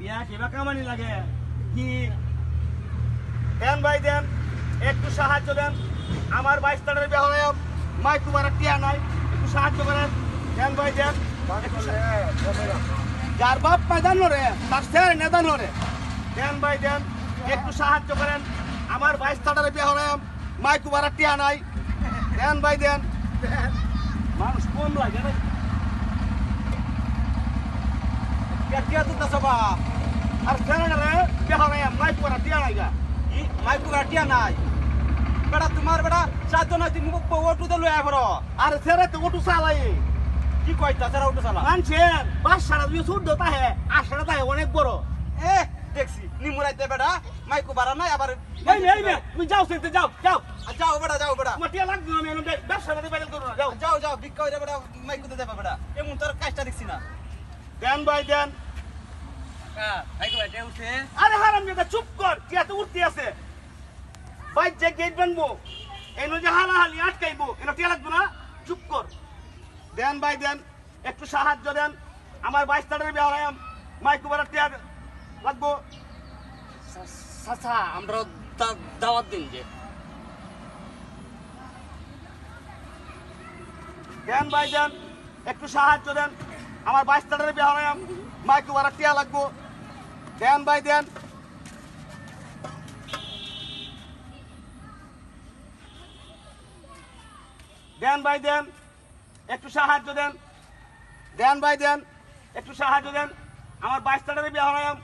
টিয়া কিবা কামানি লাগে কি দেন ভাই দেন একটু সাহায্য দেন আমার 22 তারিখের বিয়ে হলো মাইকু বারা টিয়া নাই একটু সাহায্য করেন দেন ভাই দেন যার বাপ ময়দান রে তার ছেলে নেদান রে দেন ভাই দেন একটু সাহায্য করেন আমার 22 তারিখের বিয়ে হলো মাইকু বারা টিয়া নাই দেন ভাই দেন মানুষ কম লাগে রে টিয়া তো সবা আর ছেলে রে বিয়ে হলো মাইকু বারা টিয়া নাই গা মাইকু রাটিয়া নাই বেটা তোমার বেটা সাধ্য নাই তুমি ওটু তো লয়ে আইবর আর ছেলে তো ওটু চালাই কি কইতা সারা ওটু চালা মানছেন বাসাটা দিয়ে ছুট দতা হে আশাটা তাই অনেক বড় এ দেখছি নিমুরাইতে বেটা মাইকু বাড়া নাই আবার এই নে তুমি যাও সেতে যাও যাও যাও বেটা মাটিয়া লাগবে আমি এনে ব্যবসাটা বাইরে করব না যাও যাও ভিক্ষা হইরা বেটা মাইকু দিতে যাবা বেটা এমন তোর কাজটা দেখছি না দেন ভাই দেন মাইকু বাড়া উঠে আরে হারাম দাদা চুপ কর কি এত উঠতে আছে ভাই যে গেট বানবো এনো যে হালাহালি আটকাইবো এনো টিয়া লাগবে না চুপ কর দেন ভাই দেন একটু সাহায্য দেন আমার 22 তারিখের বিয়ে হলাম মাইকু বারা টিয়া লাগবো চাচা আমরা দাওয়াত দিন যে দেন ভাই দেন একটু সাহায্য দেন আমার 22 তারিখের বিয়ে হলাম মাইকু বারা টিয়া লাগবো দেন ভাই দেন দেন ভাই দেন একটু সাহায্য দেন দেন ভাই দেন একটু সাহায্য দেন আমার 22 তারিখের বিয়ে হলাম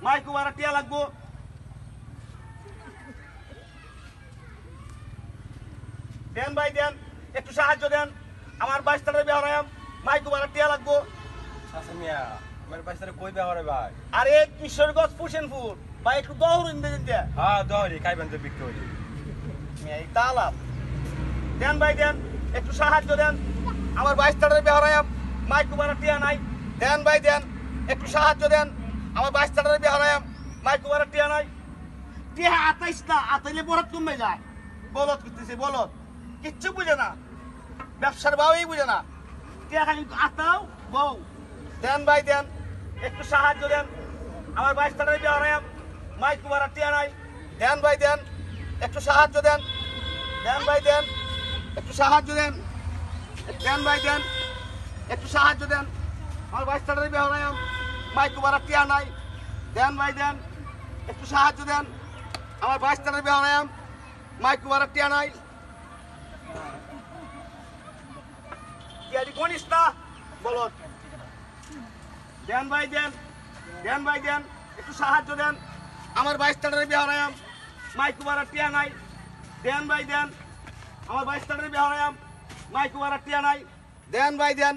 মাইকু বারা টিয়া লাগবো দেন ভাই দেন একটু সাহায্য দেন আমার 22 তারিখের বিয়ে হলাম মাইকু বারা টিয়া লাগবো আচ্ছা মিয়া আমার বাইসারে কই বেহরে ভাই আরে কিশোরগঞ্জ পুষেনপুর ভাই একটু দৌড় ইন্দে দিতে হ্যাঁ দহরি খাইবেন তো বিক্রি হইলি এই তালাপ দেন ভাই দেন একটু সাহায্য দেন আমার 22 তারিখের বিয়ে হলাম মাইকু বারা টিয়া নাই দেন ভাই দেন একটু সাহায্য দেন আমার 22 তারিখের বিয়ে হলাম মাইকু বারা টিয়া নাই টিয়া আতাইস না আতাইলে বরত কমে যায় বলত করতেছে বলত কিচ্ছু বুঝে না ব্যবসার ভাবেই বুঝে না টিয়া খালি আতাও বউ দেন ভাই দেন একটু সাহায্য দেন আমার 22 তারিখের বিয়ে হলাম মাইকু বারা টিয়া নাই দেন ভাই দেন একটু সাহায্য দেন দেন ভাই দেন একটু সাহায্য দেন দেন ভাই দেন একটু সাহায্য দেন আমার 22 তারিখের বিয়ে হলাম মাইকু বারা টিয়া নাই দেন ভাই দেন একটু সাহায্য দেন আমার 22 তারিখের বিয়ে হলাম মাইকু বারা টিয়া নাই গণিস না বলত দেন ভাই দেন দেন ভাই দেন একটু সাহায্য দেন আমার 22 তারিখের বিয়ে হলাম মাইকু বারা টিয়া নাই দেন ভাই দেন আমার 22 তারিখের বিয়ে হলাম মাইকু বারা টিয়া নাই দেন ভাই দেন